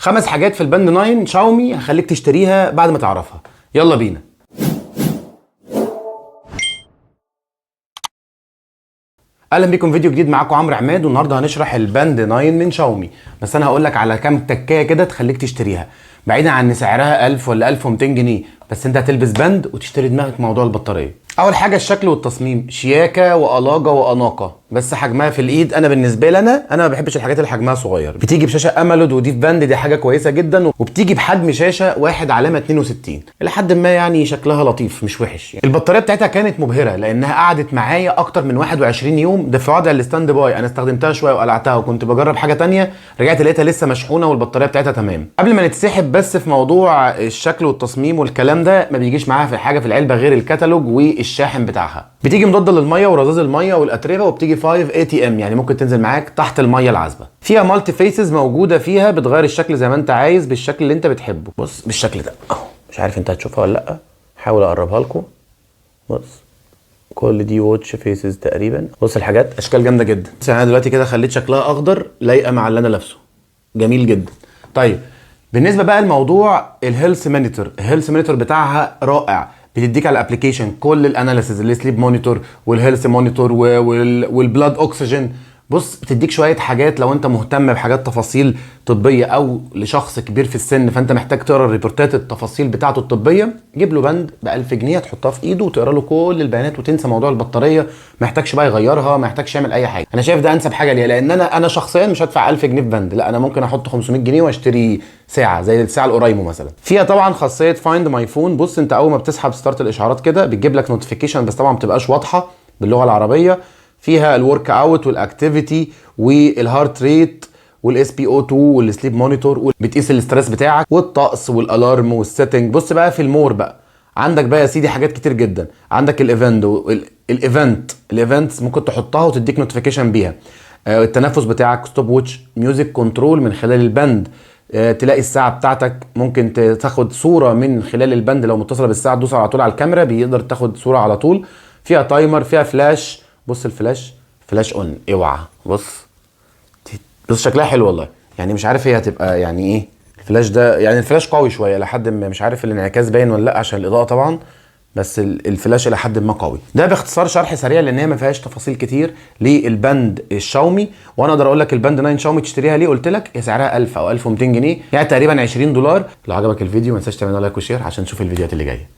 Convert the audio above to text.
5 حاجات في الباند 9 شاومي هخليك تشتريها بعد ما تعرفها. يلا بينا. اهلا بيكم فيديو جديد، معاكم عمرو عماد، والنهارده هنشرح الباند 9 من شاومي. بس انا هقول لك على كام تكايه كده تخليك تشتريها، بعيدا عن ان سعرها 1000 ولا 1200 جنيه، بس انت هتلبس باند وتشتري دماغك موضوع البطاريه. اول حاجه الشكل والتصميم، شياكه والاجه واناقه، بس حجمها في الايد انا بالنسبه لي انا ما بحبش الحاجات اللي حجمها صغير. بتيجي بشاشه اموليد ودي في باند، دي حاجه كويسه جدا، وبتيجي بحجم شاشه 1:62 لحد ما يعني شكلها لطيف مش وحش يعني. البطاريه بتاعتها كانت مبهره لانها قعدت معايا اكتر من 21 يوم، ده في وضع الستاند باي. انا استخدمتها شويه وقلعتها وكنت بجرب حاجه تانية، رجعت لقيتها لسه مشحونه والبطاريه بتاعتها تمام. قبل ما نتسحب بس في موضوع الشكل والتصميم والكلام ده، ما بيجيش معاها في حاجه في العلبه غير الكتالوج والشاحن بتاعها. بتيجي مضاده للميه ورذاذ الميه والاتربه، وبتيجي 5 ATM يعني ممكن تنزل معاك تحت الميه العذبه. فيها مالتي فيسز موجوده فيها، بتغير الشكل زي ما انت عايز بالشكل اللي انت بتحبه. بص بالشكل ده اهو، مش عارف انت هتشوفها ولا لا، حاول اقربها لكم. بص كل دي واتش فيسز تقريبا. بص الحاجات اشكال جامده جدا. انا دلوقتي كده خليت شكلها اخضر لايقه مع اللي انا لابسه، جميل جدا. طيب بالنسبه بقى لموضوع الهيلث مونيتور، الهيلث مونيتور بتاعها رائع. بتديك على الابلكيشن كل الاناليسيز، السليب مونيتور والهيلث مونيتور والبلاد اوكسجين. بص بتديك شويه حاجات لو انت مهتم بحاجات تفاصيل طبيه، او لشخص كبير في السن فانت محتاج تقرا الريبورتات التفاصيل بتاعته الطبيه. جيب له بند ب 1000 جنيه تحطها في ايده وتقرا له كل البيانات وتنسى موضوع البطاريه. ما يحتاجش بقى يغيرها، ما يحتاجش يعمل اي حاجه. انا شايف ده انسب حاجه ليا، لان انا شخصيا مش هدفع 1000 جنيه في بند، لا انا ممكن احط 500 جنيه واشتري ساعه زي الساعه الاورايمو مثلا. فيها طبعا خاصيه فايند ماي فون. بص انت اول ما بتسحب ستارت الاشعارات كده بتجيب لك نوتيفيكيشن، بس طبعا ما بتبقاش واضحه باللغه العربيه. فيها الورك اوت والاكتيفيتي والهارت ريت والاس بي او 2 والسليب مونيتور، بتقيس الاسترس بتاعك والطقس والالارم والسيتنج. بص بقى في المور بقى عندك بقى يا سيدي حاجات كتير جدا. عندك الايفنتس ممكن تحطها وتديك نوتيفيكيشن بيها. التنفس بتاعك، ستوب ووتش، ميوزك كنترول من خلال البند. تلاقي الساعه بتاعتك، ممكن تاخد صوره من خلال البند لو متصله بالساعه تدوس على طول على الكاميرا بيقدر تاخد صوره على طول. فيها تايمر، فيها فلاش. بص الفلاش فلاش اون، اوعى. بص شكلها حلو والله، يعني مش عارف هي هتبقى يعني ايه الفلاش ده. يعني الفلاش قوي شويه لحد ما، مش عارف الانعكاس باين ولا لا عشان الاضاءه طبعا، بس الفلاش الى حد ما قوي. ده باختصار شرح سريع لان هي ما فيهاش تفاصيل كتير للبند الشاومي. وانا اقدر اقول لك البند 9 شاومي تشتريها ليه. قلت لك هي سعرها 1000 او 1200 جنيه، يعني تقريبا $20. لو عجبك الفيديو ما تنساش تعمل لايك وشير عشان تشوف الفيديوهات اللي جايه.